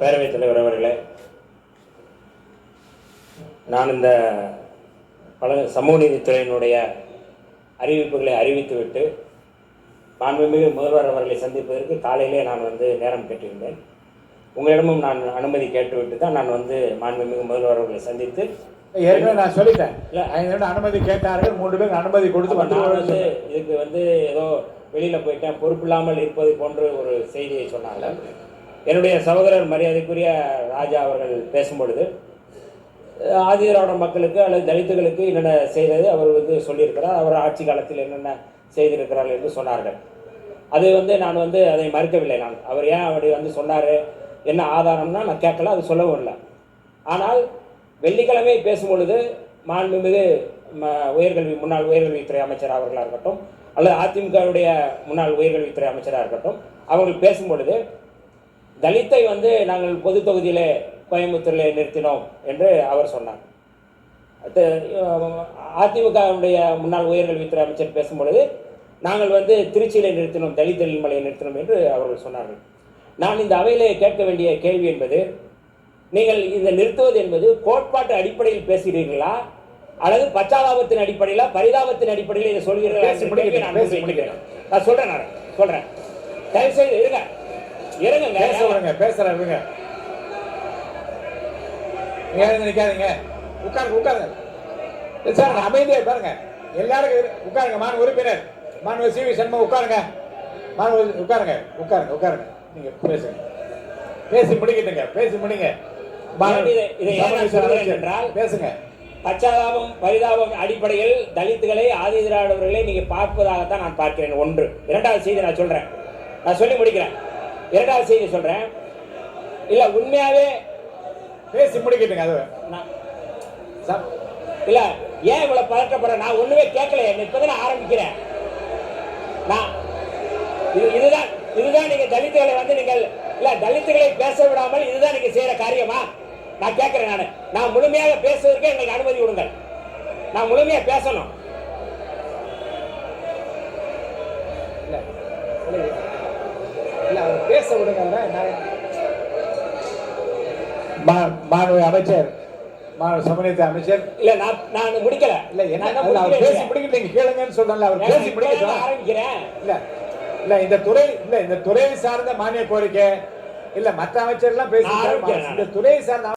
பேரவைத் தலைவர் அவர்களே, நான் இந்த சமூக நீதித்துறையினுடைய அறிவிப்புகளை அறிவித்துவிட்டு மாண்புமிகு முதல்வர் அவர்களை சந்திப்பதற்கு காலையிலே நான் நேரம் கேட்டிருந்தேன். உங்களிடமும் நான் அனுமதி கேட்டுவிட்டு தான் நான் மாண்புமிகு முதல்வர் அவர்களை சந்தித்து ஏற்கனவே நான் சொல்லிட்டேன். இல்லை, 5 அனுமதி கேட்டார்கள், 3 பேர் அனுமதி கொடுத்து நான் இதுக்கு ஏதோ வெளியில் போயிட்டேன், பொறுப்பில்லாமல் இருப்பது போன்ற ஒரு செய்தியை சொன்னாங்க. என்னுடைய சகோதரர் மரியாதைக்குரிய ராஜா அவர்கள் பேசும்பொழுது ஆதிதிராவிட மக்களுக்கு அல்லது தலித்துகளுக்கு என்னென்ன செய்தது அவர் சொல்லியிருக்கிறார், அவர் ஆட்சி காலத்தில் என்னென்ன செய்திருக்கிறார்கள் என்று சொன்னார்கள். அது நான் அதை மறுக்கவில்லை. நான் அவர் ஏன் அப்படி சொன்னார், என்ன ஆதாரம்னா நான் கேட்கல, அது சொல்லவும் இல்லை. ஆனால் வெள்ளிக்கிழமை பேசும்பொழுது மாண்புமிகு முன்னாள் உயர்கல்வித்துறை அமைச்சர் அவர்களாக இருக்கட்டும் அல்லது அதிமுகவுடைய முன்னாள் உயர்கல்வித்துறை அமைச்சராக இருக்கட்டும், அவர்கள் பேசும்பொழுது தலித்தை நாங்கள் பொது தொகுதியிலே கோயம்புத்தூரில் நிறுத்தினோம் என்று அவர் சொன்னார். அதிமுகவுடைய முன்னாள் உயர்கல்வித்துறை அமைச்சர் பேசும்பொழுது நாங்கள் திருச்சியில் நிறுத்தினோம், தலித் மலையை நிறுத்தினோம் என்று அவர்கள் சொன்னார்கள். நான் இந்த அவையிலே கேட்க வேண்டிய கேள்வி என்பது, நீங்கள் இந்த நிறுத்துவது என்பது கோட்பாட்டு அடிப்படையில் பேசுகிறீர்களா அல்லது பச்சாதாபத்தின் அடிப்படையில பரிதாபத்தின் அடிப்படையில் இதை சொல்கிறீர்களா? நான் சொல்றேன் தயவு செய்து இருங்க பேசுறேன். நினைக்காதீங்க, உட்காருங்க சார், அமைதியா பாருங்க. எல்லாரும் உட்காருங்க. மாணவ உறுப்பினர் மாணவர் சி வி சண்முகம் உட்காருங்க. மாணவர் உட்காருங்க. நீங்க பேசுங்க, பேசி முடிங்க. பேசுங்க. பச்சாதாபம் பரிதாபம் அடிப்படையில் தலித்துகளை ஆதிதிராவிடவர்களை நீங்க பார்ப்பதாகத்தான் நான் பார்க்கிறேன். ஒன்று. இரண்டாவது செய்தி நான் சொல்றேன், நான் சொல்லி முடிக்கிறேன். இரண்டாவது செய்தி சொல்றேன். இல்ல உண்மையாவே பேசி முடிக்கிட்டுங்க. அது இல்ல, ஏன் இவ்வளவு பதற்றப்படுற? நான் ஒண்ணுமே கேட்கல, இப்பதான் ஆரம்பிக்கிறேன். நான் இதுதான் நீங்க தலித்துகளை நீங்கள் இல்ல தலித்துகளை பேச விடாமல் இதுதான் நீங்க செய்யற காரியமா? நான் கேட்கிறேன். நான் முழுமையாக பேசுவதற்கு எங்களுக்கு அனுமதி கொடுங்கள். நான் முழுமையா பேசணும். பேச விடுங்க. மாணவ அமைச்சர், மாணவ சமூக அமைச்சர் இல்ல, நான் முடிக்கல. இல்ல, என்ன பேசி முடிக்கிட்டு கேளுங்கன்னு சொல்றேன். அவர் பேசி முடிக்க ஆரம்பிக்கிறேன். இல்ல இந்த துறை சார்ந்த மானிய கோரிக்கை இல்ல மற்ற அமைச்சர் எல்லாம் பேசி இந்த துறை சார்ந்த